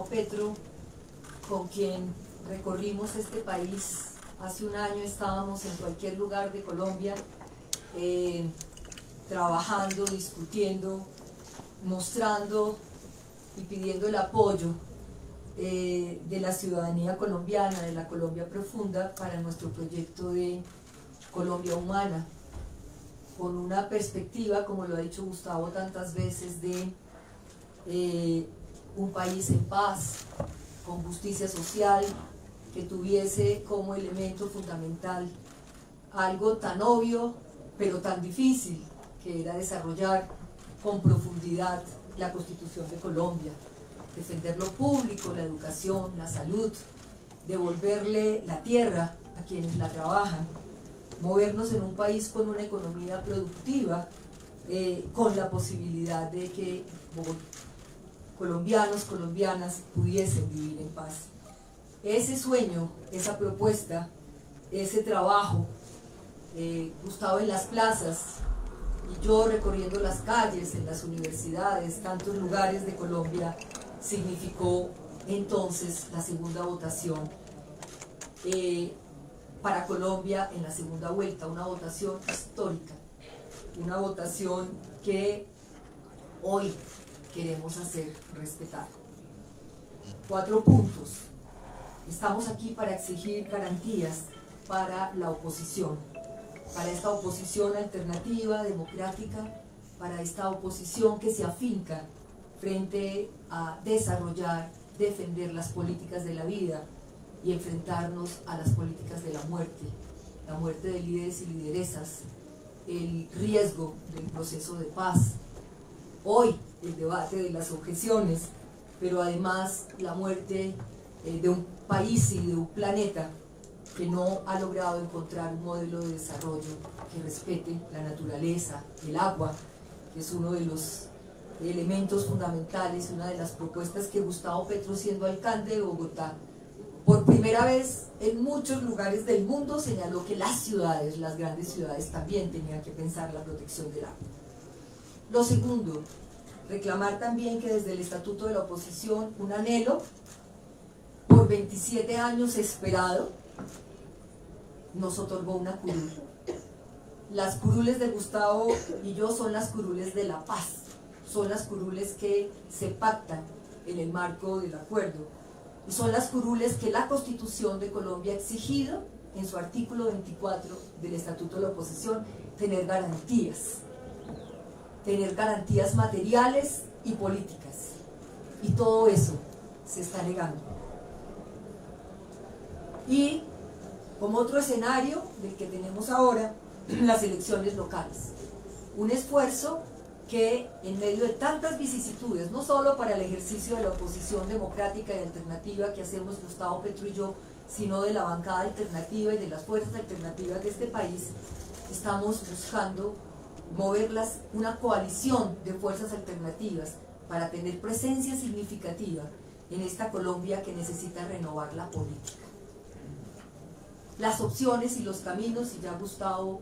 Petro, con quien recorrimos este país. Hace un año estábamos en cualquier lugar de Colombia, trabajando, discutiendo, mostrando y pidiendo el apoyo de la ciudadanía colombiana, de la Colombia profunda, para nuestro proyecto de Colombia humana, con una perspectiva, como lo ha dicho Gustavo tantas veces, de un país en paz, con justicia social, que tuviese como elemento fundamental algo tan obvio pero tan difícil, que era desarrollar con profundidad la Constitución de Colombia, defender lo público, la educación, la salud, devolverle la tierra a quienes la trabajan, movernos en un país con una economía productiva, con la posibilidad de que colombianos, colombianas pudiesen vivir en paz. Ese sueño, esa propuesta, ese trabajo, Gustavo en las plazas y yo recorriendo las calles, en las universidades, tantos lugares de Colombia, significó entonces la segunda votación para Colombia en la segunda vuelta, una votación histórica, una votación que hoy queremos hacer respetar. 4 puntos. Estamos aquí para exigir garantías para la oposición, para esta oposición alternativa, democrática, para esta oposición que se afinca frente a desarrollar, defender las políticas de la vida y enfrentarnos a las políticas de la muerte de líderes y lideresas, el riesgo del proceso de paz. Hoy el debate de las objeciones, pero además la muerte de un país y de un planeta que no ha logrado encontrar un modelo de desarrollo que respete la naturaleza, el agua, que es uno de los elementos fundamentales, una de las propuestas que Gustavo Petro, siendo alcalde de Bogotá, por primera vez en muchos lugares del mundo señaló que las ciudades, las grandes ciudades, también tenían que pensar la protección del agua. Lo segundo, reclamar también que desde el Estatuto de la Oposición, un anhelo por 27 años esperado, nos otorgó una curul. Las curules de Gustavo y yo son las curules de la paz, son las curules que se pactan en el marco del acuerdo, y son las curules que la Constitución de Colombia ha exigido en su artículo 24 del Estatuto de la Oposición, tener garantías materiales y políticas, y todo eso se está negando. Y como otro escenario del que tenemos ahora, las elecciones locales, un esfuerzo que en medio de tantas vicisitudes, no solo para el ejercicio de la oposición democrática y alternativa que hacemos Gustavo Petro y yo, sino de la bancada alternativa y de las fuerzas alternativas de este país, estamos buscando moverlas, una coalición de fuerzas alternativas para tener presencia significativa en esta Colombia que necesita renovar la política. Las opciones y los caminos, y ya Gustavo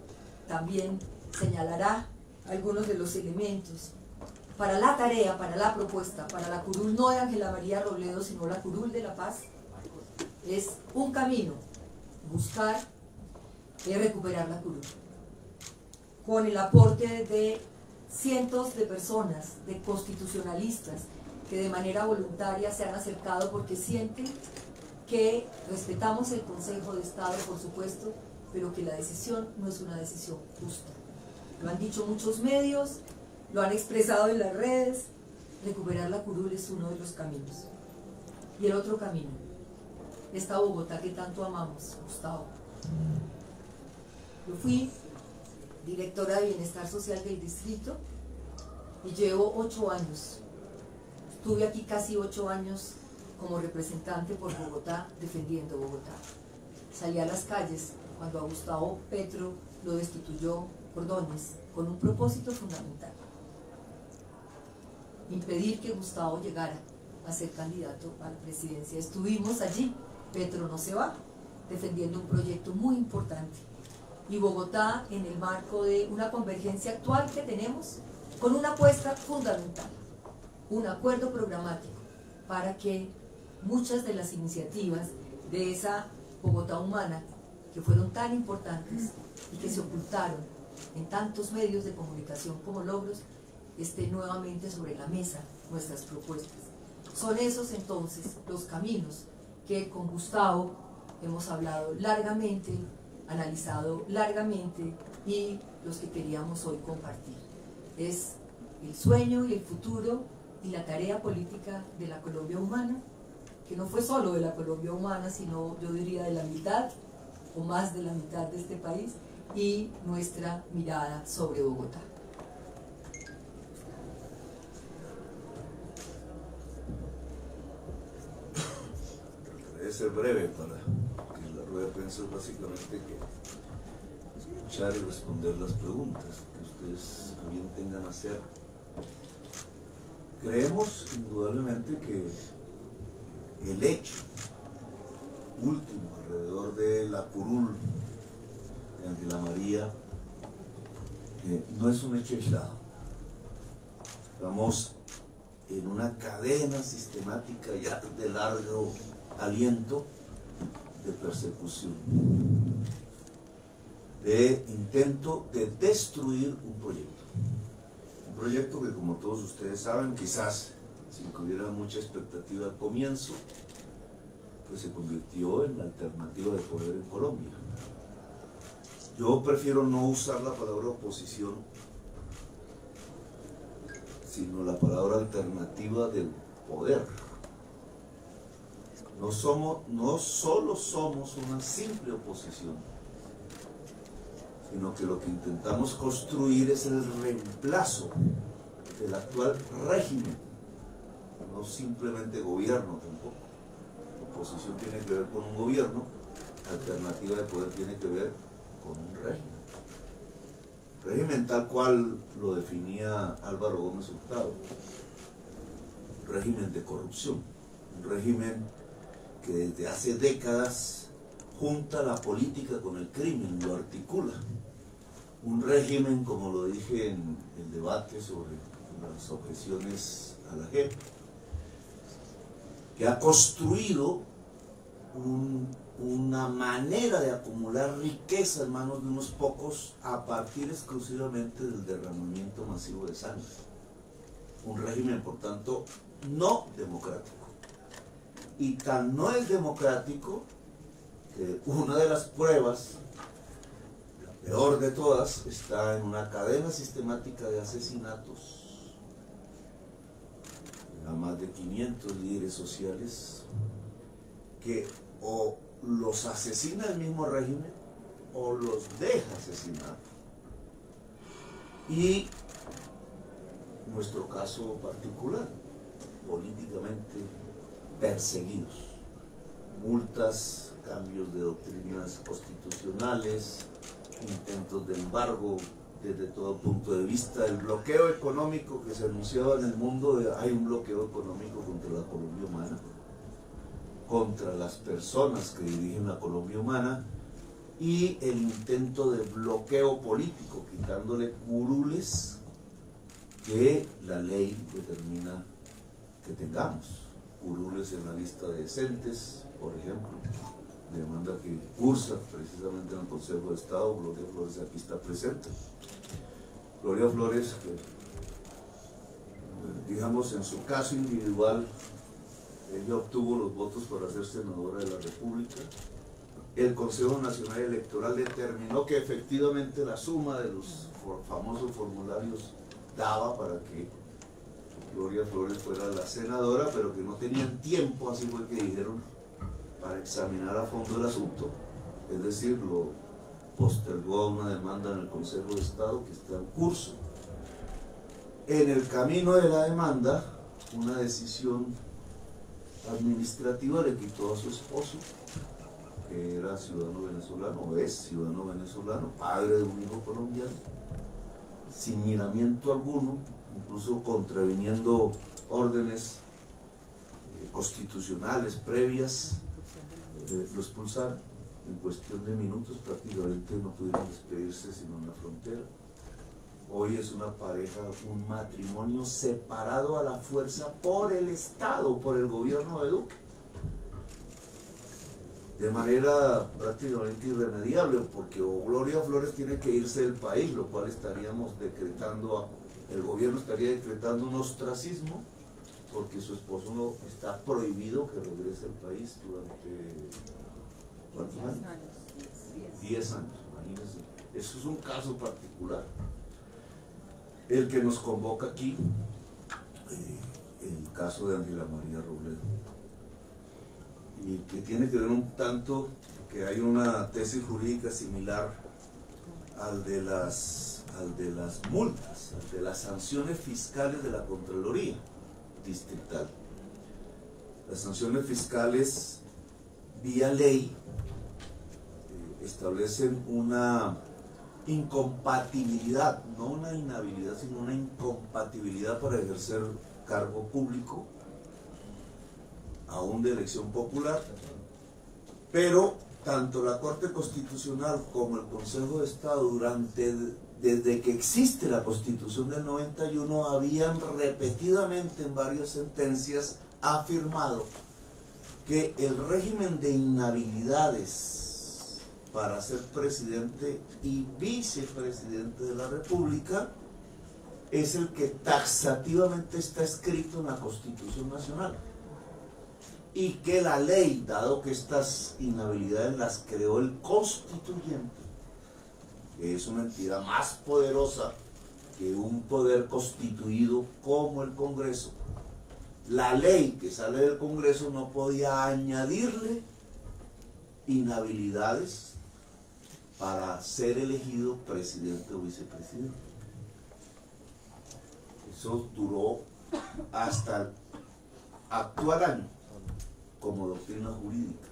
también señalará algunos de los elementos para la tarea, para la propuesta, para la curul no de Ángela María Robledo, sino la curul de la paz, es un camino, buscar recuperar la curul, con el aporte de cientos de personas, de constitucionalistas, que de manera voluntaria se han acercado porque sienten que respetamos el Consejo de Estado, por supuesto, pero que la decisión no es una decisión justa. Lo han dicho muchos medios, lo han expresado en las redes. Recuperar la curul es uno de los caminos. Y el otro camino, esta Bogotá que tanto amamos, Gustavo. Yo fui directora de Bienestar Social del distrito y llevo 8 años. Estuve aquí casi 8 años como representante por Bogotá, defendiendo Bogotá. Salí a las calles cuando a Gustavo Petro lo destituyó Ordóñez, con un propósito fundamental: impedir que Gustavo llegara a ser candidato a la presidencia. Estuvimos allí, Petro no se va, defendiendo un proyecto muy importante, y Bogotá en el marco de una convergencia actual que tenemos, con una apuesta fundamental, un acuerdo programático para que muchas de las iniciativas de esa Bogotá humana que fueron tan importantes y que se ocultaron en tantos medios de comunicación como logros, estén nuevamente sobre la mesa nuestras propuestas. Son esos entonces los caminos que con Gustavo hemos hablado largamente, analizado largamente y los que queríamos hoy compartir. Es el sueño y el futuro y la tarea política de la Colombia humana, que no fue solo de la Colombia humana, sino yo diría de la mitad o más de la mitad de este país, y nuestra mirada sobre Bogotá. Trataré de ser breve para que la rueda de prensa es básicamente que escuchar y responder las preguntas que ustedes también tengan a hacer. Creemos indudablemente que el hecho último alrededor de la curul de Ángela María no es un hecho aislado. Estamos en una cadena sistemática ya de largo aliento de persecución, de intento de destruir un proyecto que, como todos ustedes saben, quizás sin que hubiera mucha expectativa al comienzo, pues se convirtió en la alternativa de poder en Colombia. Yo prefiero no usar la palabra oposición, sino la palabra alternativa del poder. No solo somos una simple oposición, sino que lo que intentamos construir es el reemplazo del actual régimen, no simplemente gobierno tampoco. Oposición tiene que ver con un gobierno, alternativa de poder tiene que ver con un régimen. Régimen tal cual lo definía Álvaro Gómez Hurtado, régimen de corrupción, un régimen que desde hace décadas junta la política con el crimen, lo articula. Un régimen, como lo dije en el debate sobre las objeciones a la JEP, que ha construido una manera de acumular riqueza en manos de unos pocos a partir exclusivamente del derramamiento masivo de sangre. Un régimen, por tanto, no democrático. Y tan no es democrático que una de las pruebas, la peor de todas, está en una cadena sistemática de asesinatos a más de 500 líderes sociales que o los asesina el mismo régimen o los deja asesinar. Y nuestro caso particular, políticamente perseguidos, multas, cambios de doctrinas constitucionales, intentos de embargo desde todo punto de vista, el bloqueo económico que se anunciaba en el mundo. Hay un bloqueo económico contra la Colombia humana, contra las personas que dirigen la Colombia humana, y el intento de bloqueo político, quitándole curules que la ley determina que tengamos. Curules en la lista de decentes, por ejemplo, demanda que cursa precisamente en el Consejo de Estado. Gloria Flores aquí está presente. Gloria Flores, que digamos en su caso individual, ella obtuvo los votos para ser senadora de la República. El Consejo Nacional Electoral determinó que efectivamente la suma de los famosos formularios daba para que Gloria Flores fuera la senadora, pero que no tenían tiempo, así fue que dijeron, para examinar a fondo el asunto. Es decir, lo postergó a una demanda en el Consejo de Estado que está en curso. En el camino de la demanda, una decisión administrativa le quitó a su esposo, que era ciudadano venezolano, o es ciudadano venezolano, padre de un hijo colombiano, sin miramiento alguno, incluso contraviniendo órdenes constitucionales previas, lo expulsaron. En cuestión de minutos prácticamente no pudieron despedirse sino en la frontera. Hoy es una pareja, un matrimonio separado a la fuerza por el Estado, por el gobierno de Duque. de manera prácticamente irremediable, porque o Gloria Flores tiene que irse del país, lo cual estaríamos decretando, el gobierno estaría decretando un ostracismo, porque su esposo no está prohibido que regrese al país durante ¿cuántos años? 10 años, imagínense. Eso es un caso particular. El que nos convoca aquí, el caso de Ángela María Robledo, y que tiene que ver un tanto, que hay una tesis jurídica similar al de las multas, al de las sanciones fiscales de la Contraloría Distrital. Las sanciones fiscales, vía ley, establecen una incompatibilidad, no una inhabilidad, sino una incompatibilidad para ejercer cargo público, aún de elección popular, pero tanto la Corte Constitucional como el Consejo de Estado desde que existe la Constitución del 91 habían repetidamente en varias sentencias afirmado que el régimen de inhabilidades para ser presidente y vicepresidente de la República es el que taxativamente está escrito en la Constitución Nacional, y que la ley, dado que estas inhabilidades las creó el constituyente, que es una entidad más poderosa que un poder constituido como el Congreso, la ley que sale del Congreso no podía añadirle inhabilidades para ser elegido presidente o vicepresidente. Eso duró hasta el actual año como doctrina jurídica,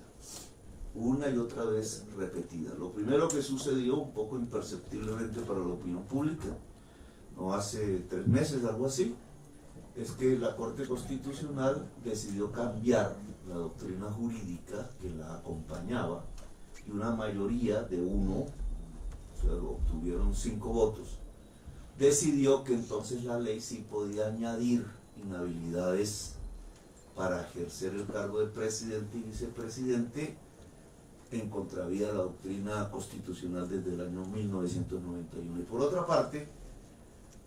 una y otra vez repetida. Lo primero que sucedió, un poco imperceptiblemente para la opinión pública, no hace 3 meses, algo así, es que la Corte Constitucional decidió cambiar la doctrina jurídica que la acompañaba, y una mayoría de 1, o sea, obtuvieron 5 votos, decidió que entonces la ley sí podía añadir inhabilidades para ejercer el cargo de presidente y vicepresidente, en contravía de la doctrina constitucional desde el año 1991. Y por otra parte,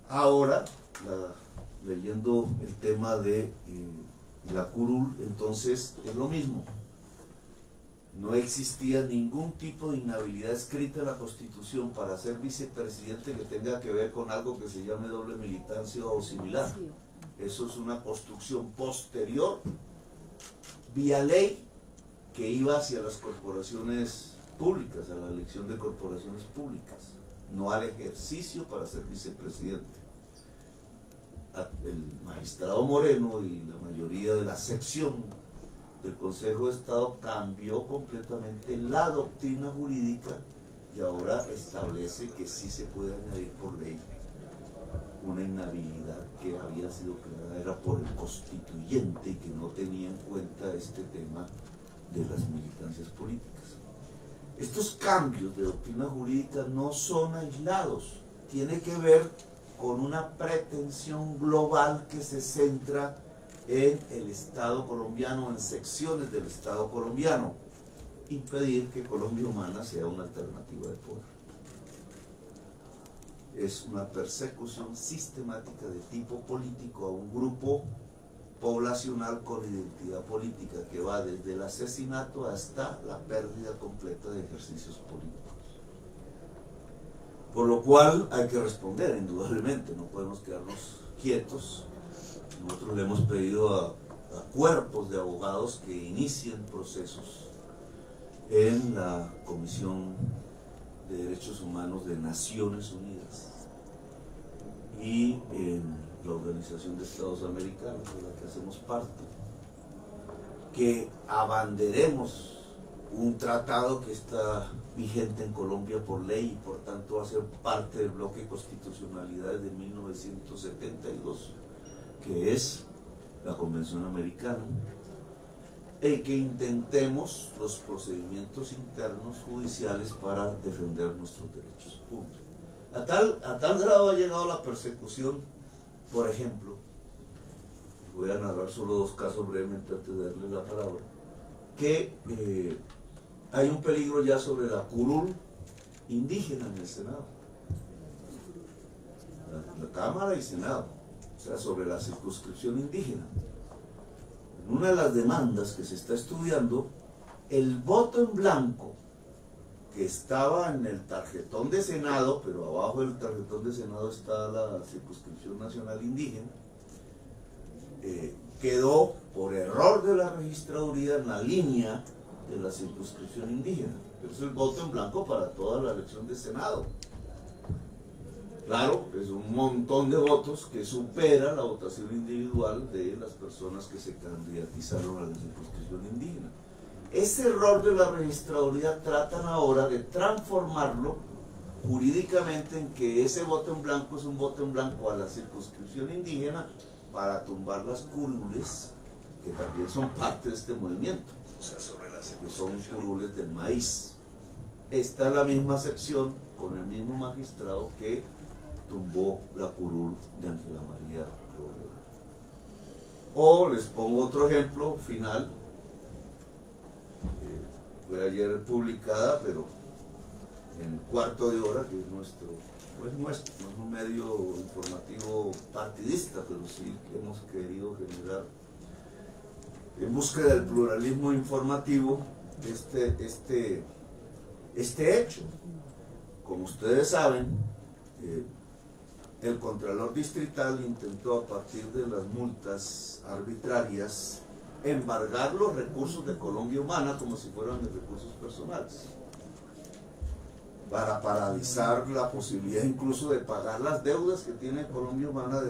ahora, leyendo el tema de la curul, entonces es lo mismo. No existía ningún tipo de inhabilidad escrita en la Constitución para ser vicepresidente que tenga que ver con algo que se llame doble militancia o similar. Eso es una construcción posterior, vía ley, que iba hacia las corporaciones públicas, a la elección de corporaciones públicas, no al ejercicio para ser vicepresidente. El magistrado Moreno y la mayoría de la sección del Consejo de Estado cambió completamente la doctrina jurídica y ahora establece que sí se puede añadir por ley una inhabilidad que había sido creada era por el constituyente y que no tenía en cuenta este tema de las militancias políticas. Estos cambios de doctrina jurídica no son aislados, tiene que ver con una pretensión global que se centra en el Estado colombiano, en secciones del Estado colombiano, impedir que Colombia Humana sea una alternativa de poder. Es una persecución sistemática de tipo político a un grupo poblacional con identidad política que va desde el asesinato hasta la pérdida completa de ejercicios políticos. Por lo cual hay que responder, indudablemente, no podemos quedarnos quietos. Nosotros le hemos pedido a cuerpos de abogados que inicien procesos en la Comisión de Derechos Humanos de Naciones Unidas y en la Organización de Estados Americanos, de la que hacemos parte, que abanderemos un tratado que está vigente en Colombia por ley y por tanto va a ser parte del bloque de constitucionalidad de 1972, que es la Convención Americana, y que intentemos los procedimientos internos judiciales para defender nuestros derechos. Punto. A tal grado ha llegado la persecución, por ejemplo, voy a narrar solo 2 casos brevemente antes de darle la palabra, que hay un peligro ya sobre la curul indígena en el Senado. La Cámara y Senado, o sea, sobre la circunscripción indígena. En una de las demandas que se está estudiando, el voto en blanco que estaba en el tarjetón de Senado, pero abajo del tarjetón de Senado está la circunscripción nacional indígena, quedó por error de la registraduría en la línea de la circunscripción indígena. Pero es el voto en blanco para toda la elección de Senado. Claro, es un montón de votos que supera la votación individual de las personas que se candidatizaron a la circunscripción indígena. Ese error de la registraduría tratan ahora de transformarlo jurídicamente en que ese voto en blanco es un voto en blanco a la circunscripción indígena para tumbar las curules, que también son parte de este movimiento, o sea, que son curules del maíz. Está en la misma sección con el mismo magistrado que tumbó la curul de Ángela María Robledo. O les pongo otro ejemplo final, fue ayer publicada, pero en Cuarto de Hora, que es nuestro, no es un medio informativo partidista, pero sí hemos querido generar, en búsqueda del pluralismo informativo, este hecho. Como ustedes saben, el Contralor Distrital intentó, a partir de las multas arbitrarias, embargar los recursos de Colombia Humana como si fueran de recursos personales, para paralizar la posibilidad incluso de pagar las deudas que tiene Colombia Humana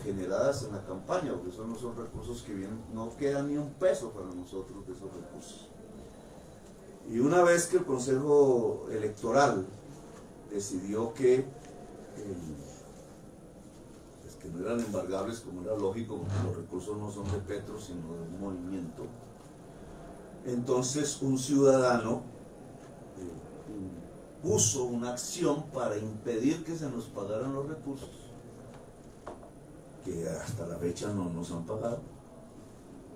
generadas en la campaña, porque esos no son recursos que vienen, no queda ni un peso para nosotros de esos recursos. Y una vez que el Consejo Electoral decidió que no eran embargables, como era lógico, porque los recursos no son de Petro, sino de un movimiento, entonces un ciudadano puso una acción para impedir que se nos pagaran los recursos, que hasta la fecha no nos han pagado.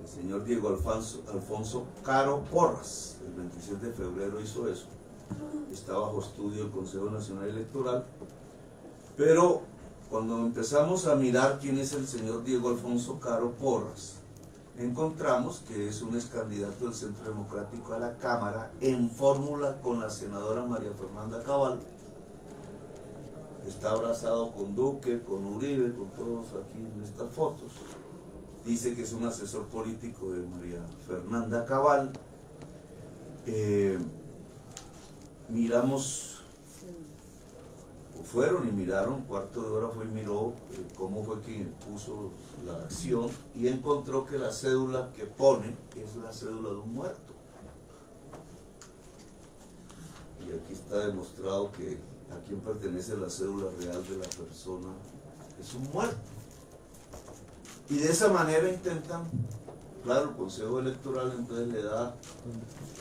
El señor Diego Alfonso Caro Porras, el 26 de febrero hizo eso, está bajo estudio del Consejo Nacional Electoral, pero cuando empezamos a mirar quién es el señor Diego Alfonso Caro Porras, encontramos que es un ex candidato del Centro Democrático a la Cámara en fórmula con la senadora María Fernanda Cabal. Está abrazado con Duque, con Uribe, con todos aquí en estas fotos. Dice que es un asesor político de María Fernanda Cabal. Miramos, fueron y miraron, Cuarto de Hora fue y miró cómo fue quien puso la acción y encontró que la cédula que pone es la cédula de un muerto. Y aquí está demostrado que a quien pertenece la cédula real de la persona es un muerto. Y de esa manera intentan, claro, el Consejo Electoral entonces le da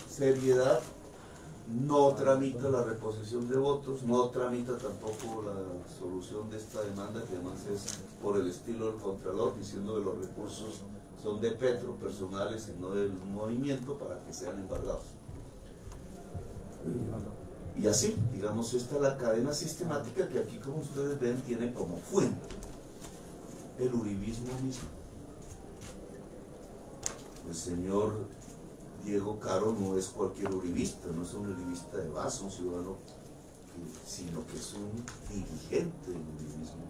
seriedad, no tramita la reposición de votos, no tramita tampoco la solución de esta demanda, que además es por el estilo del Contralor, diciendo que los recursos son de Petro, personales y no del movimiento, para que sean embargados. Y así, digamos, esta es la cadena sistemática que aquí, como ustedes ven, tiene como fuente el uribismo mismo. El señor Diego Caro no es cualquier uribista, no es un uribista de base, un ciudadano, sino que es un dirigente del uribismo,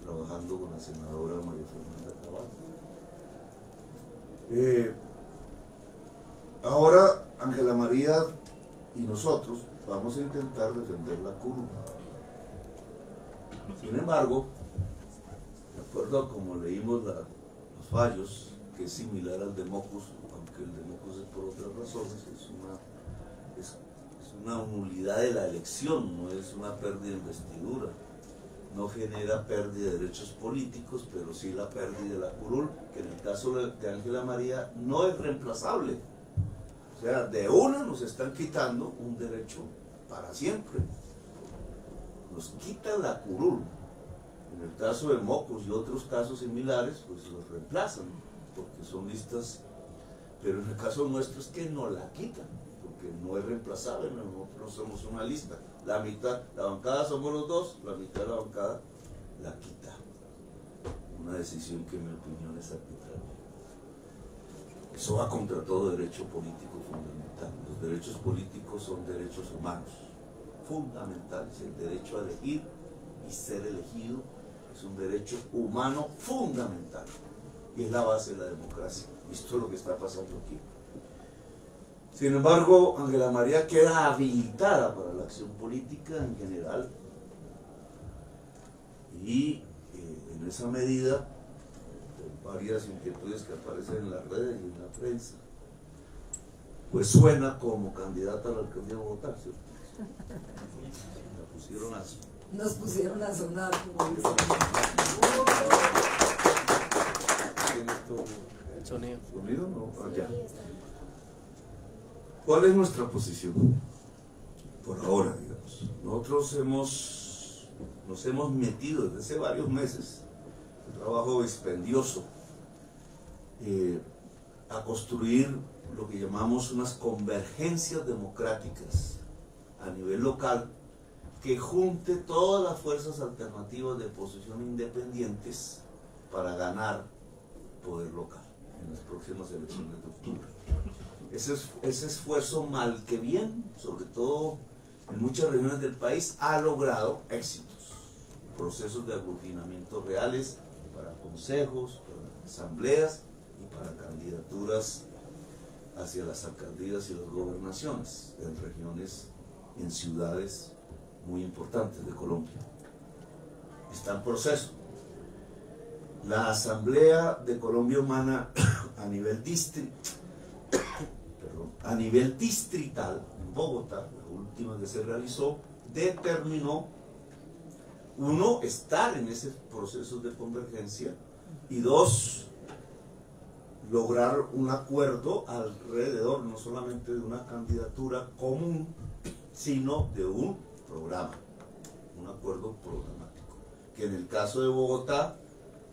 trabajando con la senadora María Fernanda Cabal. Ahora, Ángela María y nosotros vamos a intentar defender la curul. Sin embargo, de acuerdo a como leímos los fallos, que es similar al de Mocus, aunque el de Mocus es por otras razones, es una nulidad de la elección, no es una pérdida de investidura, no genera pérdida de derechos políticos, pero sí la pérdida de la curul, que en el caso de Ángela María no es reemplazable. O sea, de una nos están quitando un derecho para siempre. Nos quitan la curul. En el caso de Mocus y otros casos similares, pues los reemplazan, porque son listas. Pero en el caso nuestro es que nos la quitan, porque porque no es reemplazable, nosotros somos una lista. La mitad, la bancada somos los dos, la mitad de la bancada la quita. Una decisión que en mi opinión es arbitraria. Eso va contra todo derecho político fundamental. Los derechos políticos son derechos humanos fundamentales. El derecho a elegir y ser elegido es un derecho humano fundamental y es la base de la democracia. Y esto es lo que está pasando aquí. Sin embargo, Ángela María queda habilitada para la acción política en general y en esa medida, con varias inquietudes que aparecen en las redes y en la prensa, pues suena como candidata a la alcaldía de Bogotá, ¿cierto? Nos pusieron a sonar, como dicen. El sonido. ¿Sonido? No, allá. ¿Cuál es nuestra posición? Por ahora, digamos. Nosotros nos hemos metido desde hace varios meses, un trabajo dispendioso, a construir lo que llamamos unas convergencias democráticas a nivel local, que junte todas las fuerzas alternativas de oposición independientes para ganar poder local en las próximas elecciones de octubre. Ese esfuerzo, mal que bien, sobre todo en muchas regiones del país, ha logrado éxitos, procesos de aglutinamiento reales para consejos, para asambleas y para candidaturas hacia las alcaldías y las gobernaciones en regiones, en ciudades muy importantes de Colombia. Está en proceso. La Asamblea de Colombia Humana a nivel distrital en Bogotá, la última que se realizó, determinó, uno, estar en ese proceso de convergencia, y dos, lograr un acuerdo alrededor no solamente de una candidatura común, sino de un programa, un acuerdo programático, que en el caso de Bogotá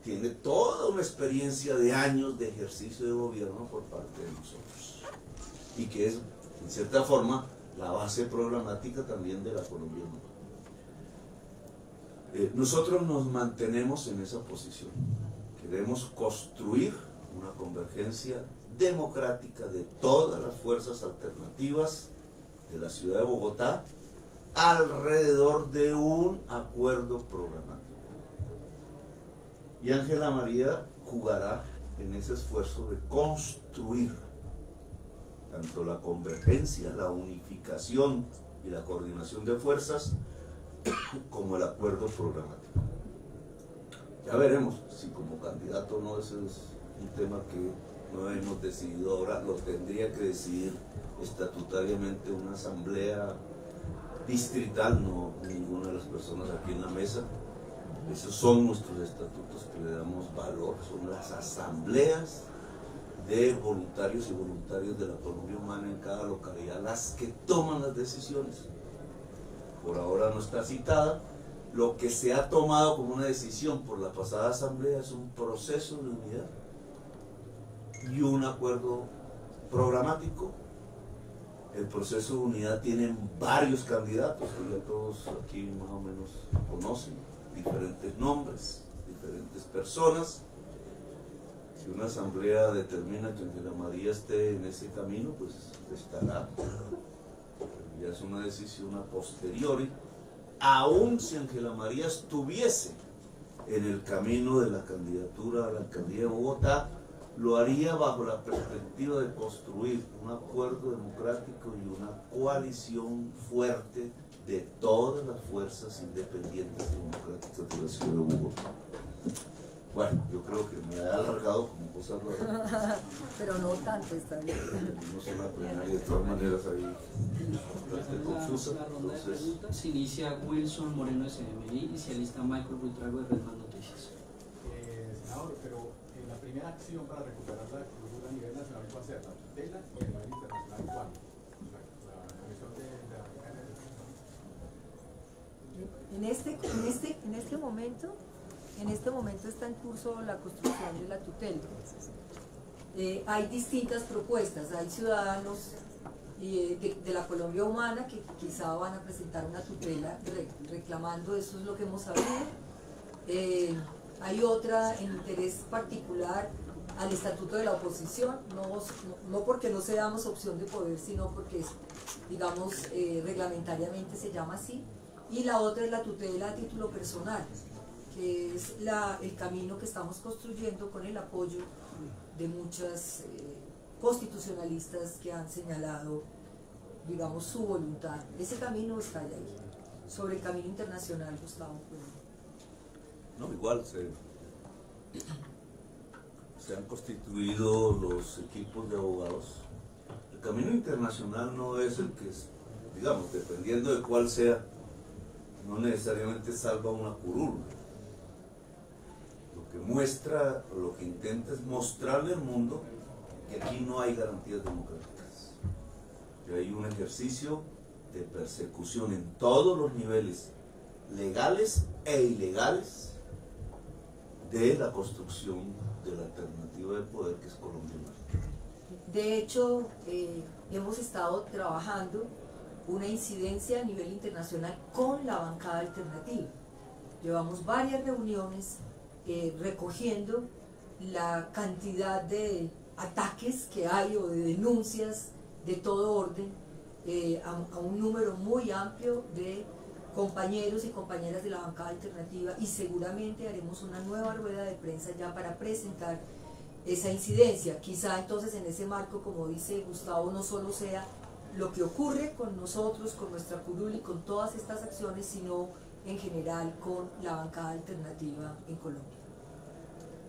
tiene toda una experiencia de años de ejercicio de gobierno por parte de nosotros, y que es, en cierta forma, la base programática también de la Colombia Humana. Nosotros nos mantenemos en esa posición. Queremos construir una convergencia democrática de todas las fuerzas alternativas de la ciudad de Bogotá alrededor de un acuerdo programático. Y Ángela María jugará en ese esfuerzo de construir tanto la convergencia, la unificación y la coordinación de fuerzas, como el acuerdo programático. Ya veremos si como candidato o no, ese es un tema que no hemos decidido ahora, lo tendría que decidir estatutariamente una asamblea distrital, no ninguna de las personas aquí en la mesa. Esos son nuestros estatutos que le damos valor, son las asambleas de voluntarios y voluntarios de la Colombia Humana en cada localidad las que toman las decisiones. Por ahora no está citada. Lo que se ha tomado como una decisión por la pasada asamblea es un proceso de unidad y un acuerdo programático. El proceso de unidad tiene varios candidatos, que ya todos aquí más o menos conocen, diferentes nombres, diferentes personas. Si una asamblea determina que Ángela María esté en ese camino, pues estará. Ya es una decisión a posteriori. Aún si Ángela María estuviese en el camino de la candidatura a la alcaldía de Bogotá, lo haría bajo la perspectiva de construir un acuerdo democrático y una coalición fuerte de todas las fuerzas independientes y democráticas de la ciudad de Bogotá. Bueno, yo creo que me he alargado como cosas raras. Pero no tanto, está bien. Tenemos una plenaria de todas maneras ahí bastante confusa. La ronda de Entonces, preguntas se inicia Wilson Moreno de CNMI y se alista Michael Buitrago de Redman Noticias. Senador, pero la primera acción para recuperar la cultura a nivel nacional, ¿cuál será? La tutela y a nivel internacional, ¿cuándo? La Comisión de la En este momento está en curso la construcción de la tutela. Hay distintas propuestas, hay ciudadanos de la Colombia Humana, que quizá van a presentar una tutela reclamando, eso es lo que hemos sabido. Hay otra en interés particular al estatuto de la oposición, no porque no seamos opción de poder, sino porque es, digamos, reglamentariamente se llama así. Y la otra es la tutela a título personal, que es el camino que estamos construyendo con el apoyo de muchas constitucionalistas que han señalado, digamos, su voluntad. Ese camino está ahí. Sobre el camino internacional, Gustavo. No, igual se han constituido los equipos de abogados. El camino internacional no es el que, digamos, dependiendo de cuál sea, no necesariamente salva una curul. Lo que muestra, o lo que intenta es mostrarle al mundo que aquí no hay garantías democráticas, que hay un ejercicio de persecución en todos los niveles, legales e ilegales, de la construcción de la alternativa de poder que es Colombia. De hecho, hemos estado trabajando una incidencia a nivel internacional con la bancada alternativa. Llevamos varias reuniones recogiendo la cantidad de ataques que hay o de denuncias de todo orden a un número muy amplio de compañeros y compañeras de la bancada alternativa, y seguramente haremos una nueva rueda de prensa ya para presentar esa incidencia. Quizá entonces en ese marco, como dice Gustavo, no solo sea lo que ocurre con nosotros, con nuestra curul y con todas estas acciones, sino en general con la bancada alternativa en Colombia.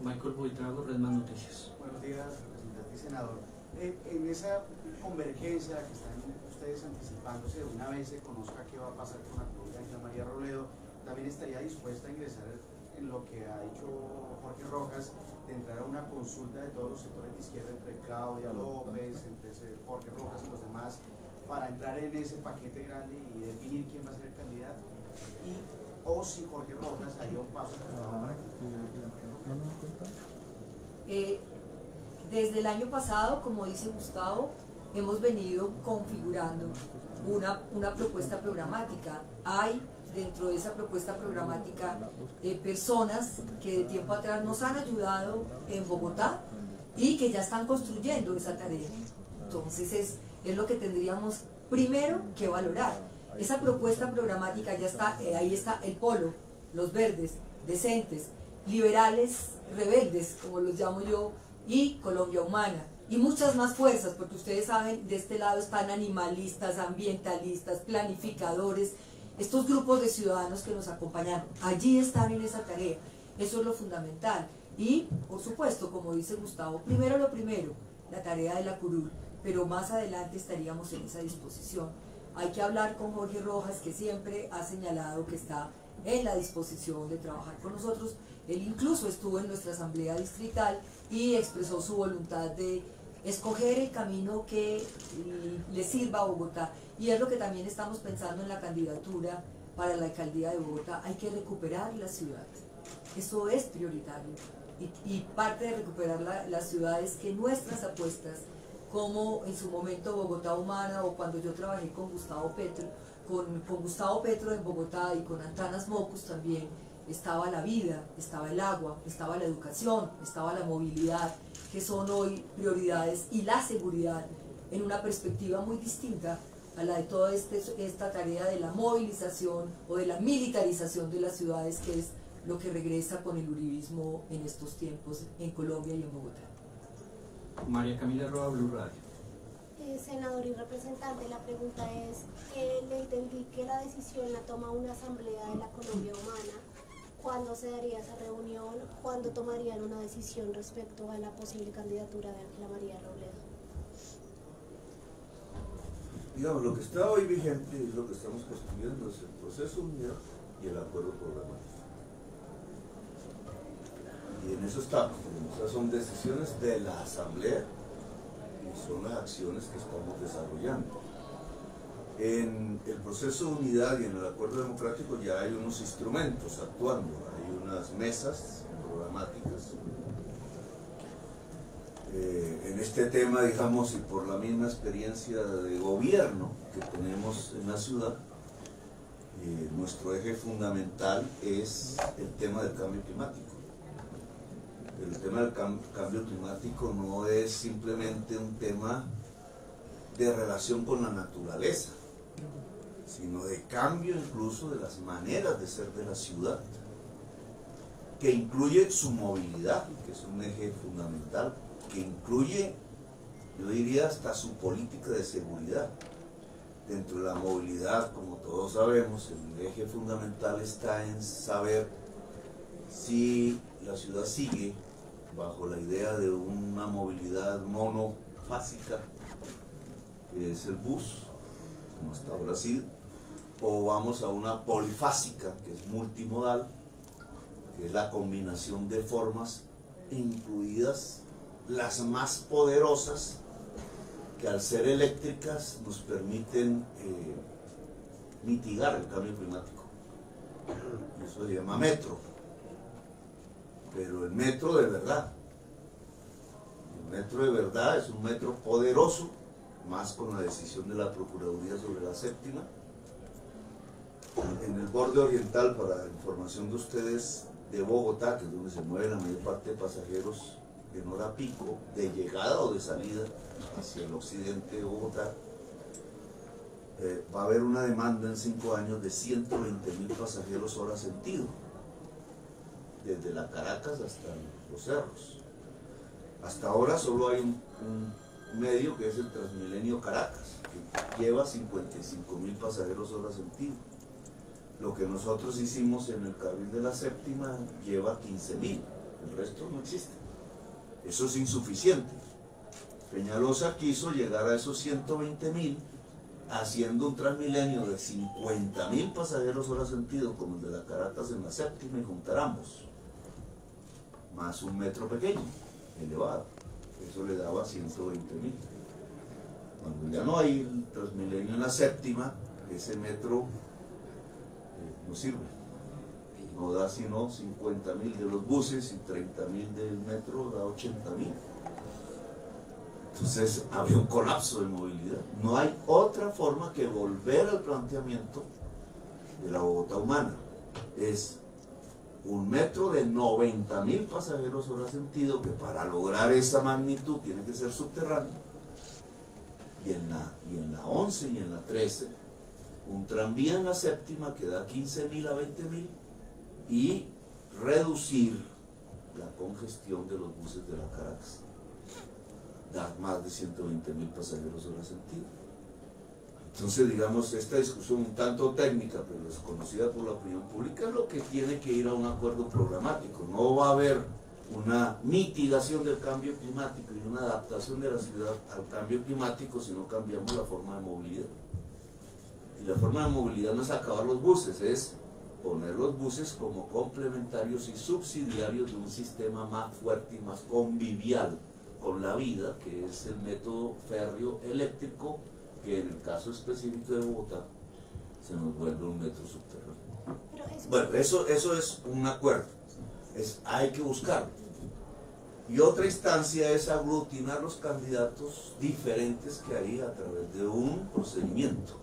Michael Buitrago, Red Más Noticias. Buenos días, representante y senador. En esa convergencia que están ustedes anticipándose, de una vez se conozca qué va a pasar con la curul de Ángela María Robledo, ¿también estaría dispuesta a ingresar en lo que ha dicho Jorge Rojas, de entrar a una consulta de todos los sectores de izquierda, entre Claudia López, entre Jorge Rojas y los demás, para entrar en ese paquete grande y definir quién va a ser el candidato? O si Jorge Rojas haría un paso para desde el año pasado, como dice Gustavo, hemos venido configurando una propuesta programática. Hay dentro de esa propuesta programática personas que de tiempo atrás nos han ayudado en Bogotá y que ya están construyendo esa tarea. Entonces es lo que tendríamos primero que valorar. Esa propuesta programática ya está, ahí está el polo, los verdes, decentes, liberales, rebeldes, como los llamo yo, y Colombia Humana, y muchas más fuerzas, porque ustedes saben, de este lado están animalistas, ambientalistas, planificadores, estos grupos de ciudadanos que nos acompañan, allí están en esa tarea. Eso es lo fundamental. Y, por supuesto, como dice Gustavo, primero lo primero, la tarea de la curul, pero más adelante estaríamos en esa disposición. Hay que hablar con Jorge Rojas, que siempre ha señalado que está en la disposición de trabajar con nosotros. Él incluso estuvo en nuestra asamblea distrital y expresó su voluntad de escoger el camino que le sirva a Bogotá. Y es lo que también estamos pensando en la candidatura para la alcaldía de Bogotá. Hay que recuperar la ciudad. Eso es prioritario. Y parte de recuperar la ciudad es que nuestras apuestas, como en su momento Bogotá Humana, o cuando yo trabajé con Gustavo Petro, con Gustavo Petro en Bogotá y con Antanas Mocus también, estaba la vida, estaba el agua, estaba la educación, estaba la movilidad, que son hoy prioridades, y la seguridad en una perspectiva muy distinta a la de toda esta tarea de la movilización o de la militarización de las ciudades, que es lo que regresa con el uribismo en estos tiempos en Colombia y en Bogotá. María Camila Roa, Blue Radio. Senador y representante, la pregunta es, le entendí que la decisión la toma una asamblea de la Colombia Humana. ¿Cuándo se daría esa reunión? ¿Cuándo tomarían una decisión respecto a la posible candidatura de Ángela María Robledo? Digamos, lo que está hoy vigente y lo que estamos construyendo es el proceso de unidad y el acuerdo programático. Y en eso estamos. Esas son decisiones de la Asamblea y son las acciones que estamos desarrollando. En el proceso de unidad y en el acuerdo democrático ya hay unos instrumentos actuando, hay unas mesas programáticas En este tema, digamos, y por la misma experiencia de gobierno que tenemos en la ciudad, nuestro eje fundamental es el tema del cambio climático. El tema del cambio climático no es simplemente un tema de relación con la naturaleza, sino de cambio incluso de las maneras de ser de la ciudad, que incluye su movilidad, que es un eje fundamental, que incluye, yo diría, hasta su política de seguridad. Dentro de la movilidad, como todos sabemos, el eje fundamental está en saber si la ciudad sigue bajo la idea de una movilidad monofásica, que es el bus, como hasta ahora sí, o vamos a una polifásica, que es multimodal, que es la combinación de formas, incluidas las más poderosas, que al ser eléctricas nos permiten mitigar el cambio climático. Eso se llama metro, pero el metro de verdad. El metro de verdad es un metro poderoso, más con la decisión de la Procuraduría sobre la séptima. En el borde oriental, para información de ustedes, de Bogotá, que es donde se mueve la mayor parte de pasajeros en hora pico, de llegada o de salida hacia el occidente de Bogotá, va a haber una demanda en 5 años de 120.000 pasajeros hora sentido, desde la Caracas hasta los cerros. Hasta ahora solo hay un medio, que es el Transmilenio Caracas, que lleva 55.000 pasajeros hora sentido. Lo que nosotros hicimos en el carril de la séptima lleva 15.000, el resto no existe. Eso es insuficiente. Peñalosa quiso llegar a esos 120.000 haciendo un Transmilenio de 50.000 pasajeros hora sentido, como el de la Caracas en la séptima, y juntar ambos, más un metro pequeño, elevado. Eso le daba 120.000. Cuando ya no hay el Transmilenio en la séptima, ese metro no sirve, no da sino 50.000 de los buses y 30.000 del metro, da 80.000. Entonces había un colapso de movilidad. No hay otra forma que volver al planteamiento de la Bogotá humana. Es un metro de 90.000 pasajeros hora sentido, que para lograr esa magnitud tiene que ser subterráneo, y en la 11 y en la 13 un tranvía en la séptima que da 15.000 a 20.000, y reducir la congestión de los buses de la Caracas, da más de 120.000 pasajeros hora sentido. Entonces, digamos, esta discusión un tanto técnica, pero desconocida por la opinión pública, es lo que tiene que ir a un acuerdo programático. No va a haber una mitigación del cambio climático y una adaptación de la ciudad al cambio climático si no cambiamos la forma de movilidad. Y la forma de movilidad no es acabar los buses, es poner los buses como complementarios y subsidiarios de un sistema más fuerte y más convivial con la vida, que es el método férreo eléctrico, que en el caso específico de Bogotá se nos vuelve un metro subterráneo. Bueno, eso es un acuerdo, hay que buscarlo. Y otra instancia es aglutinar los candidatos diferentes que hay a través de un procedimiento,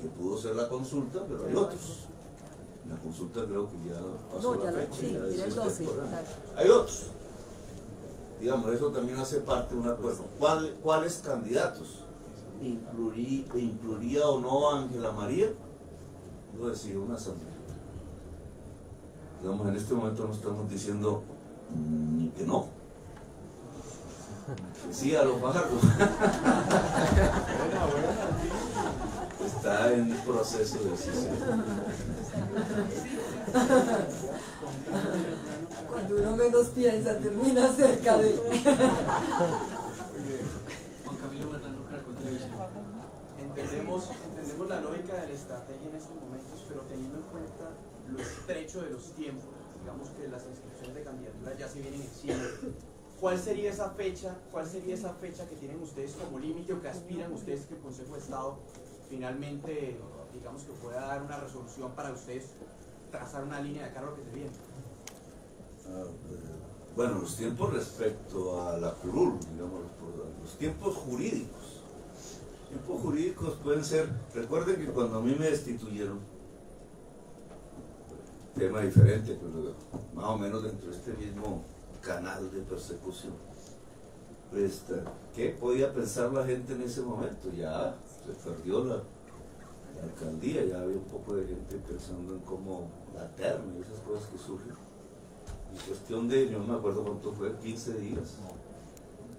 que pudo ser la consulta, pero hay otros. La consulta creo que ya pasó la fecha. Sí, era el 12. Hay otros. Digamos, eso también hace parte de un acuerdo. ¿Cuáles candidatos? ¿Incluiría o no a Ángela María? Yo decía una asamblea. Digamos, en este momento no estamos diciendo que no. Que sí a los pájaros. Está en proceso de decisión. Cuando uno menos piensa, termina cerca de... Entendemos la lógica de la estrategia en estos momentos, pero teniendo en cuenta lo estrecho de los tiempos, digamos que las inscripciones de candidaturas ya se vienen encima. ¿Cuál sería esa fecha que tienen ustedes como límite, o que aspiran ustedes que el Consejo de Estado finalmente, digamos, que pueda dar una resolución para ustedes trazar una línea de cargo que se viene? Bueno, los tiempos respecto a la curul, digamos, los tiempos jurídicos. Tiempos jurídicos pueden ser, recuerden que cuando a mí me destituyeron, tema diferente, pero más o menos dentro de este mismo canal de persecución, pues, ¿qué podía pensar la gente en ese momento? Ya se perdió la alcaldía, ya había un poco de gente pensando en cómo la terna y esas cosas que surgen. En cuestión de, yo no me acuerdo cuánto fue, 15 días.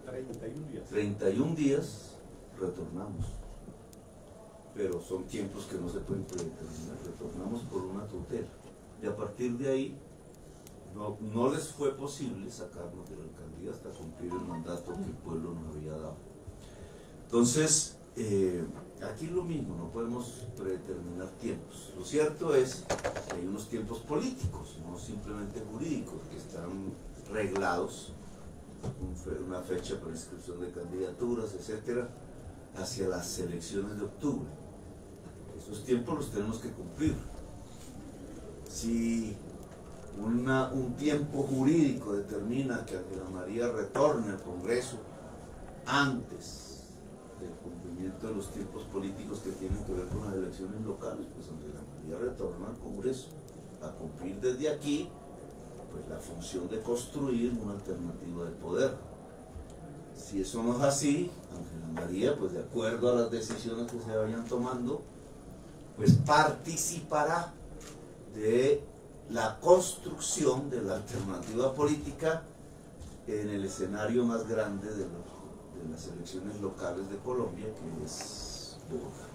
31 días. 31 días retornamos. Pero son tiempos que no se pueden predeterminar. Retornamos por una tutela. Y a partir de ahí, no les fue posible sacarnos de la alcaldía hasta cumplir el mandato que el pueblo nos había dado. Entonces, aquí lo mismo, no podemos predeterminar tiempos. Lo cierto es que hay unos tiempos políticos, no simplemente jurídicos, que están reglados, una fecha para inscripción de candidaturas, etcétera, hacia las elecciones de octubre. Esos tiempos los tenemos que cumplir. Si un tiempo jurídico determina que Ángela María retorne al Congreso antes del cumplimiento de los tiempos políticos que tienen que ver con las elecciones locales, pues Ángela María retorna al Congreso a cumplir desde aquí pues la función de construir una alternativa de poder. Si eso no es así, Ángela María, pues de acuerdo a las decisiones que se vayan tomando, pues participará de la construcción de la alternativa política en el escenario más grande de las elecciones locales de Colombia, que es Bogotá.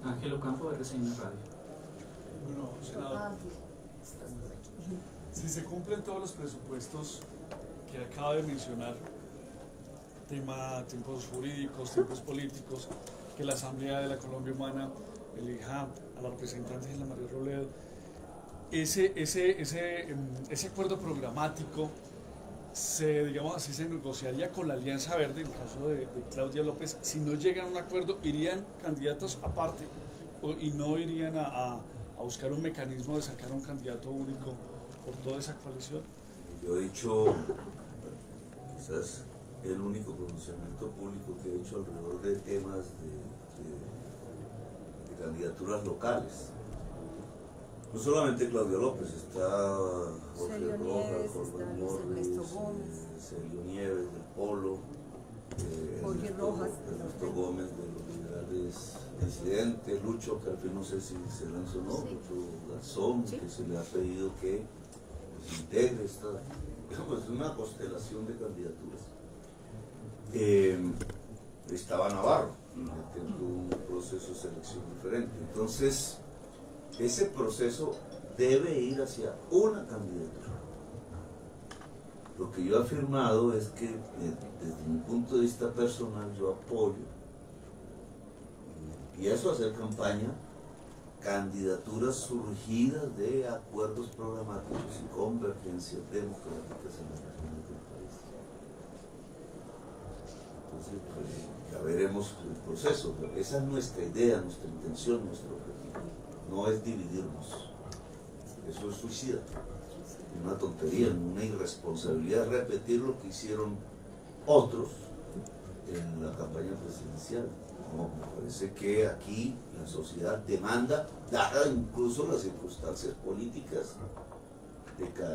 Ángel Ocampo, RCN Radio. Bueno, senador, si se cumplen todos los presupuestos que acaba de mencionar, tiempos jurídicos, tiempos políticos, que la Asamblea de la Colombia Humana elija a la representante Ángela María Robledo, ese acuerdo programático digamos así, se negociaría con la Alianza Verde en el caso de Claudia López. Si no llegan a un acuerdo, ¿irían candidatos aparte y no irían a buscar un mecanismo de sacar un candidato único por toda esa coalición? Yo he dicho, quizás el único pronunciamiento público que he hecho alrededor de temas de candidaturas locales. No solamente Claudia López, está Jorge Rojas, Jorge Morris, Sergio Nieves del Polo, Ernesto Gómez de los Liberales Disidentes, Lucho, que al fin no sé si se lanzó o no, Lucho Garzón, que se le ha pedido que se integre esta, pues, una constelación de candidaturas. Estaba Navarro, teniendo un proceso de selección diferente. Entonces, ese proceso debe ir hacia una candidatura. Lo que yo he afirmado es que desde mi punto de vista personal yo apoyo y empiezo a hacer campaña candidaturas surgidas de acuerdos programáticos y convergencias democráticas en las regiones del país. Entonces, pues, ya veremos el proceso, pero esa es nuestra idea, nuestra intención, nuestro objetivo. No es dividirnos, eso es suicida, una tontería, una irresponsabilidad, repetir lo que hicieron otros en la campaña presidencial. No, me parece que aquí la sociedad demanda, dada incluso las circunstancias políticas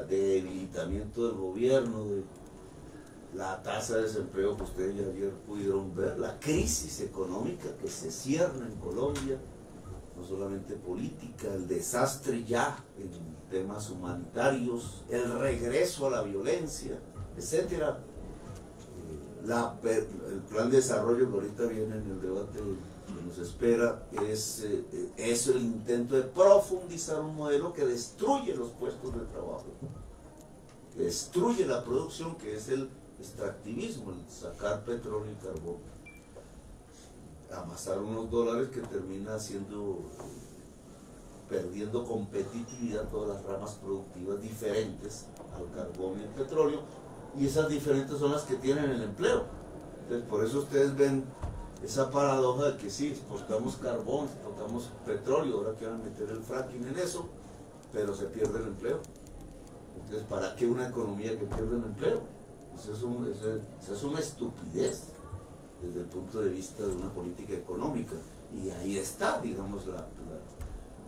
de debilitamiento del gobierno, de la tasa de desempleo que ustedes ya ayer pudieron ver, la crisis económica que se cierne en Colombia, no solamente política, el desastre ya en temas humanitarios, el regreso a la violencia, etcétera. El plan de desarrollo que ahorita viene en el debate que nos espera es el intento de profundizar un modelo que destruye los puestos de trabajo, que destruye la producción, que es el extractivismo, el sacar petróleo y carbón, amasar unos dólares que termina perdiendo competitividad todas las ramas productivas diferentes al carbón y al petróleo, y esas diferentes son las que tienen el empleo. Entonces, por eso ustedes ven esa paradoja de que sí, exportamos carbón, exportamos petróleo, ahora quieren meter el fracking en eso, pero se pierde el empleo. Entonces, ¿para qué una economía que pierde el empleo? Eso es una estupidez desde el punto de vista de una política económica. Y ahí está, digamos,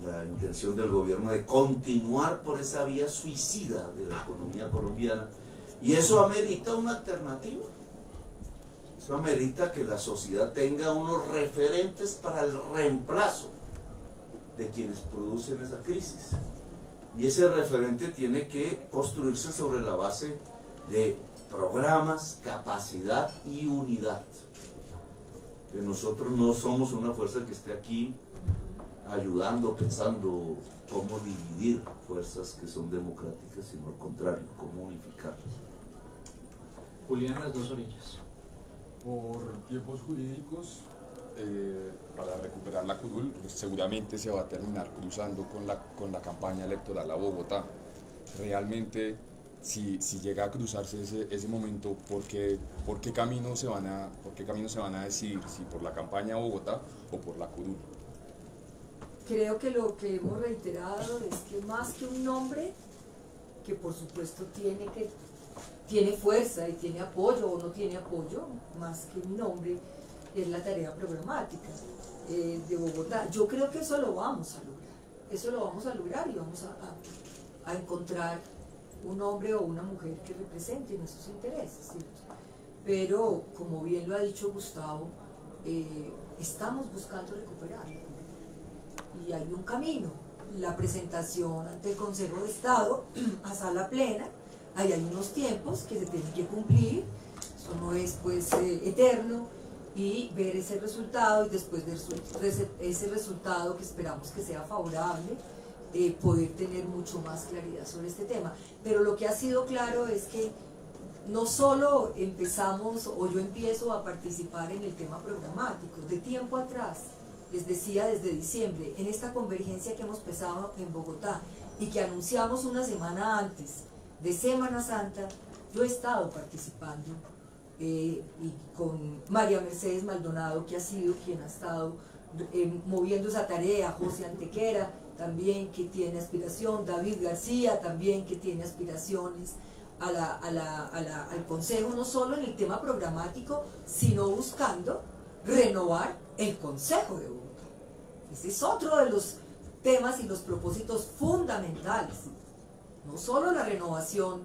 la intención del gobierno de continuar por esa vía suicida de la economía colombiana. Y eso amerita una alternativa. Eso amerita que la sociedad tenga unos referentes para el reemplazo de quienes producen esa crisis. Y ese referente tiene que construirse sobre la base de programas, capacidad y unidad. Que nosotros no somos una fuerza que esté aquí ayudando, pensando cómo dividir fuerzas que son democráticas, sino al contrario, cómo unificarlas. Julián, las dos orillas. Por tiempos jurídicos, para recuperar la curul, pues seguramente se va a terminar cruzando con la campaña electoral a Bogotá. Realmente, si llega a cruzarse ese momento, ¿por qué camino se van a decidir? ¿Si por la campaña a Bogotá o por la curul? Creo que lo que hemos reiterado es que más que un nombre, que por supuesto tiene fuerza y tiene apoyo o no tiene apoyo, más que un nombre, es la tarea programática de Bogotá. Yo creo que eso lo vamos a lograr, y vamos a encontrar un hombre o una mujer que represente nuestros intereses, ¿cierto? Pero, como bien lo ha dicho Gustavo, estamos buscando recuperarlo. Y hay un camino, la presentación ante el Consejo de Estado a sala plena, ahí hay unos tiempos que se tienen que cumplir, eso no es pues eterno, y ver ese resultado, y después de ese resultado que esperamos que sea favorable, poder tener mucho más claridad sobre este tema. Pero lo que ha sido claro es que no solo empezamos, o yo empiezo a participar en el tema programático, de tiempo atrás, les decía desde diciembre, en esta convergencia que hemos empezado en Bogotá y que anunciamos una semana antes de Semana Santa, yo he estado participando y con María Mercedes Maldonado, que ha sido quien ha estado moviendo esa tarea, José Antequera también, que tiene aspiración, David García también, que tiene aspiraciones al Consejo, no solo en el tema programático, sino buscando renovar el Consejo de Bogotá. Ese es otro de los temas y los propósitos fundamentales. No solo la renovación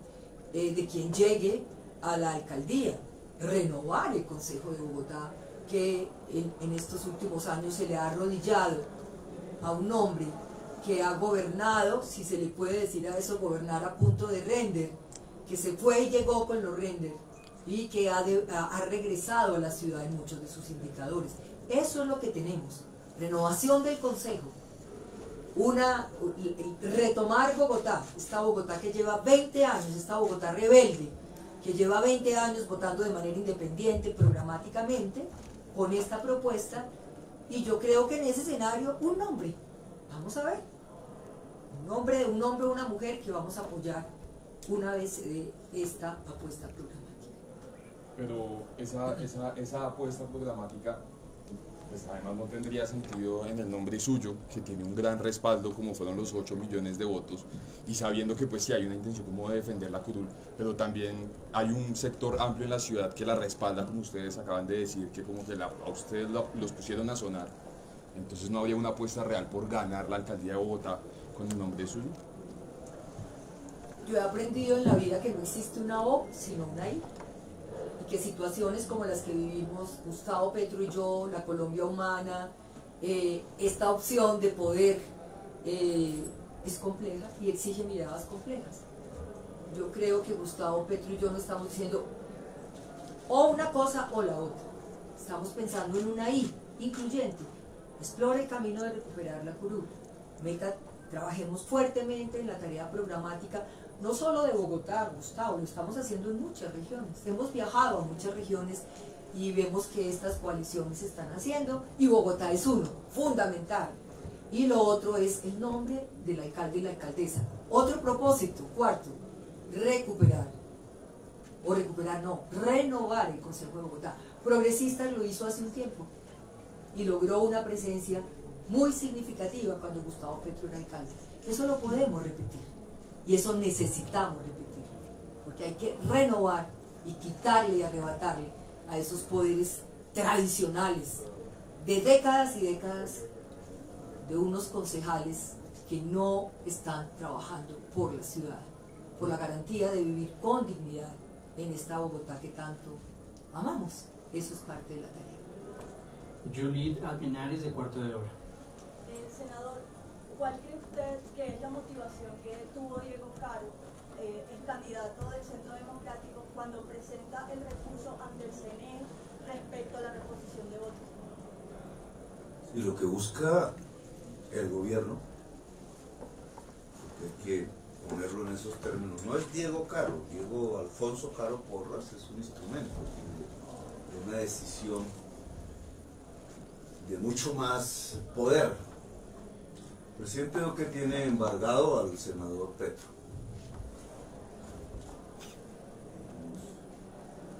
de quien llegue a la alcaldía, renovar el Consejo de Bogotá, que en estos últimos años se le ha arrodillado a un hombre que ha gobernado, si se le puede decir a eso, gobernar a punto de render, que se fue y llegó con los render, y que ha regresado a la ciudad en muchos de sus indicadores. Eso es lo que tenemos, renovación del Consejo, retomar Bogotá, esta Bogotá que lleva 20 años, esta Bogotá rebelde, que lleva 20 años votando de manera independiente, programáticamente, con esta propuesta, y yo creo que en ese escenario un nombre, vamos a ver, un hombre o una mujer que vamos a apoyar una vez esta apuesta programática. Pero esa apuesta programática, pues además no tendría sentido en el nombre suyo, que tiene un gran respaldo como fueron los 8 millones de votos, y sabiendo que pues sí hay una intención como de defender la curul, pero también hay un sector amplio en la ciudad que la respalda, como ustedes acaban de decir, que como que a ustedes los pusieron a sonar. Entonces no habría una apuesta real por ganar la alcaldía de Bogotá con el nombre suyo. Yo he aprendido en la vida que no existe una O, sino una I. Y que situaciones como las que vivimos Gustavo Petro y yo, la Colombia humana, esta opción de poder es compleja y exige miradas complejas. Yo creo que Gustavo Petro y yo no estamos diciendo o una cosa o la otra. Estamos pensando en una I, incluyente. Explore el camino de recuperar la curul. Trabajemos fuertemente en la tarea programática, no solo de Bogotá, Gustavo, lo estamos haciendo en muchas regiones. Hemos viajado a muchas regiones y vemos que estas coaliciones se están haciendo, y Bogotá es uno, fundamental. Y lo otro es el nombre del alcalde y la alcaldesa. Otro propósito, cuarto, renovar el Consejo de Bogotá. Progresistas lo hizo hace un tiempo y logró una presencia muy significativa cuando Gustavo Petro era alcalde. Eso lo podemos repetir. Y eso necesitamos repetir, porque hay que renovar y quitarle y arrebatarle a esos poderes tradicionales de décadas y décadas de unos concejales que no están trabajando por la ciudad, por la garantía de vivir con dignidad en esta Bogotá que tanto amamos. Eso es parte de la tarea. Juliet Alpinares, de Cuarto de Hora. Senador, ¿cuál cree usted que es la motivación que tuvo Diego Caro, el candidato del Centro Democrático, cuando presenta el recurso ante el CNE respecto a la reposición de votos? Y lo que busca el gobierno, porque hay que ponerlo en esos términos, no es Diego Caro, Diego Alfonso Caro Porras es un instrumento de una decisión de mucho más poder. El presidente Duque tiene embargado al senador Petro.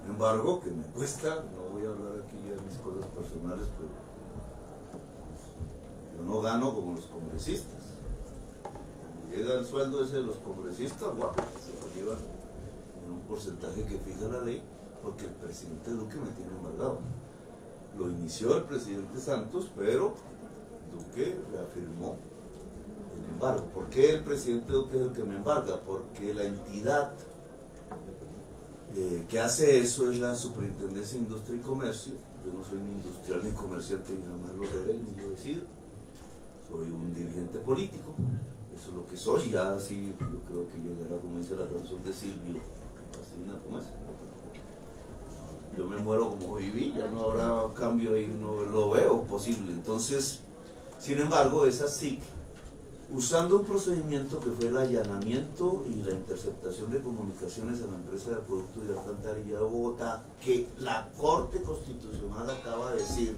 Un embargo que me cuesta, no voy a hablar aquí de mis cosas personales, pero yo no gano como los congresistas. Cuando llega el sueldo ese de los congresistas, guau, se lo llevan en un porcentaje que fija la ley, porque el presidente Duque me tiene embargado. Lo inició el presidente Santos, pero Duque reafirmó el embargo. ¿Por qué el presidente Duque es el que me embarga? Porque la entidad que hace eso es la Superintendencia de Industria y Comercio. Yo no soy ni industrial ni comerciante, ni jamás lo seré, ni lo decido. Soy un dirigente político, eso es lo que soy. Ya sí, yo creo que llegará, como dice la canción de Silvio, así una como esa. Yo me muero como viví, ya no habrá cambio ahí, no lo veo posible. Entonces, sin embargo, es así, usando un procedimiento que fue el allanamiento y la interceptación de comunicaciones a la empresa de acueducto y de alcantarilla de Bogotá, que la Corte Constitucional acaba de decir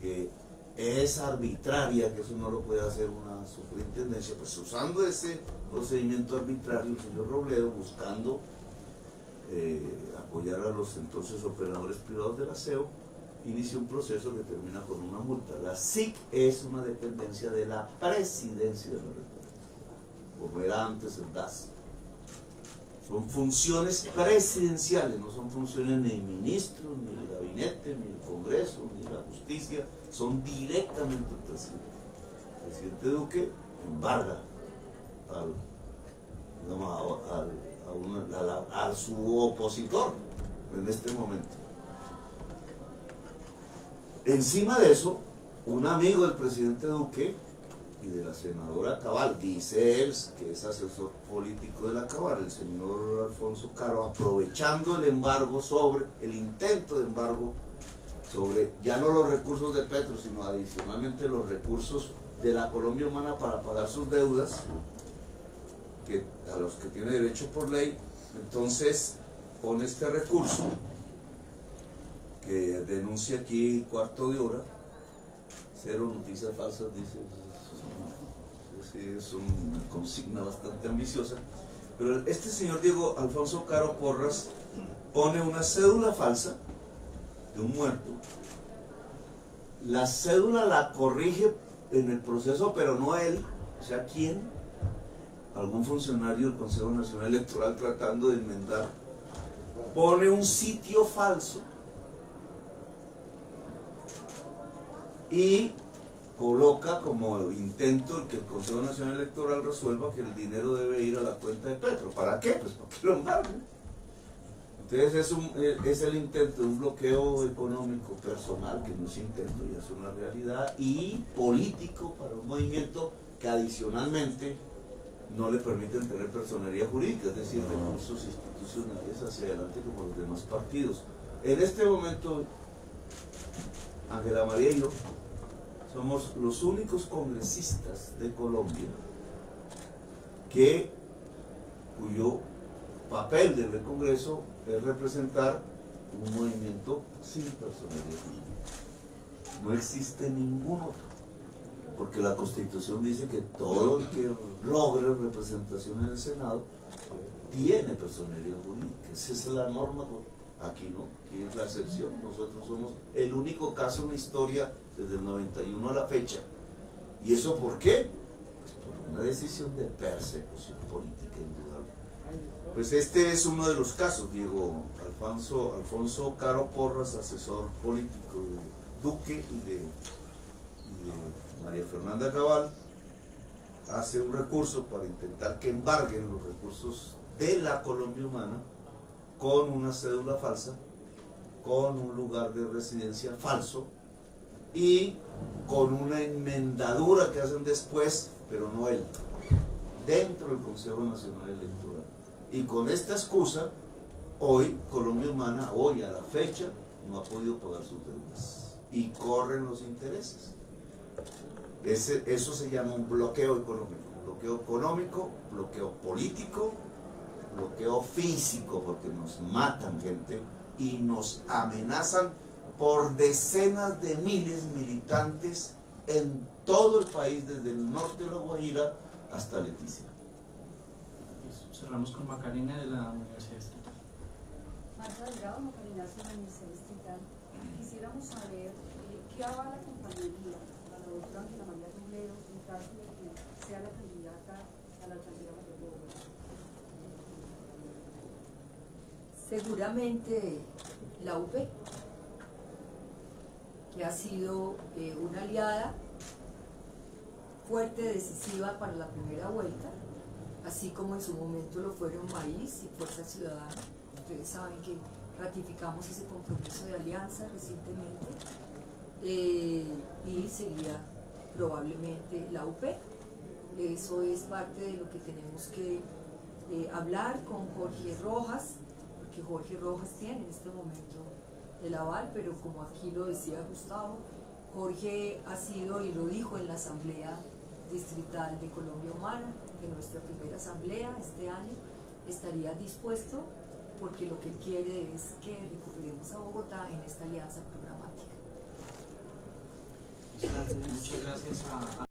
que es arbitraria, que eso no lo puede hacer una superintendencia. Pues usando ese procedimiento arbitrario, el señor Robledo, buscando apoyar a los entonces operadores privados del aseo, inicia un proceso que termina con una multa. La SIC es una dependencia de la Presidencia de la República, como era antes el DAS. Son funciones presidenciales, no son funciones ni del ministro, ni del gabinete, ni del Congreso, ni de la justicia, son directamente el presidente. El presidente Duque embarga a su opositor en este momento. Encima de eso, un amigo del presidente Duque y de la senadora Cabal, dice él que es asesor político de la Cabal, el señor Alfonso Caro, aprovechando el embargo sobre, el intento de embargo sobre ya no los recursos de Petro, sino adicionalmente los recursos de la Colombia Humana para pagar sus deudas, a los que tiene derecho por ley. Entonces pone este recurso que denuncia aquí Cuarto de Hora, 0 noticias falsas, dice. Es una consigna bastante ambiciosa, pero este señor Diego Alfonso Caro Porras pone una cédula falsa de un muerto. La cédula la corrige en el proceso, pero no él. O sea, ¿quién? Algún funcionario del Consejo Nacional Electoral tratando de enmendar. Pone un sitio falso y coloca como intento el que el Consejo Nacional Electoral resuelva que el dinero debe ir a la cuenta de Petro. ¿Para qué? Pues para que lo embarguen. Entonces es el intento de un bloqueo económico personal, que no es intento, ya es una realidad, y político para un movimiento que adicionalmente no le permiten tener personería jurídica, es decir, recursos institucionales hacia adelante como los demás partidos. En este momento, Ángela María y yo somos los únicos congresistas de Colombia cuyo papel del Congreso es representar un movimiento sin personería jurídica. No existe ningún otro, porque la Constitución dice que todo el que logre representación en el Senado tiene personería jurídica. Esa es la norma. Aquí no, aquí es la excepción. Nosotros somos el único caso en la historia desde el 91 a la fecha. ¿Y eso por qué? Pues por una decisión de persecución política indudable. Pues este es uno de los casos. Diego Alfonso Caro Porras, asesor político de Duque y de María Fernanda Cabal, hace un recurso para intentar que embarguen los recursos de la Colombia Humana con una cédula falsa, con un lugar de residencia falso y con una enmendadura que hacen después, pero no él, dentro del Consejo Nacional Electoral. Y con esta excusa, hoy Colombia Humana, hoy a la fecha, no ha podido pagar sus deudas y corren los intereses. Eso se llama un bloqueo económico, bloqueo político, bloqueo físico, porque nos matan gente y nos amenazan por decenas de miles militantes en todo el país, desde el norte de La Guajira hasta Leticia. Cerramos con Macarena de la Universidad Estatal. Marta Delgado, Macarena de la Universidad Estatal. Quisiéramos saber qué avala la compañería a la doctora Ángela María Robledo en caso de que sea la candidata a la alcaldía mayor de Bogotá. Seguramente la UP, que ha sido una aliada fuerte, decisiva para la primera vuelta, así como en su momento lo fueron Maíz y Fuerza Ciudadana. Ustedes saben que ratificamos ese compromiso de alianza recientemente, y sería probablemente la UP. Eso es parte de lo que tenemos que hablar con Jorge Rojas, porque Jorge Rojas tiene en este momento el aval, pero como aquí lo decía Gustavo, Jorge ha sido, y lo dijo en la Asamblea Distrital de Colombia Humana, en nuestra primera asamblea este año, estaría dispuesto, porque lo que él quiere es que recuperemos a Bogotá en esta alianza programática. Muchas gracias a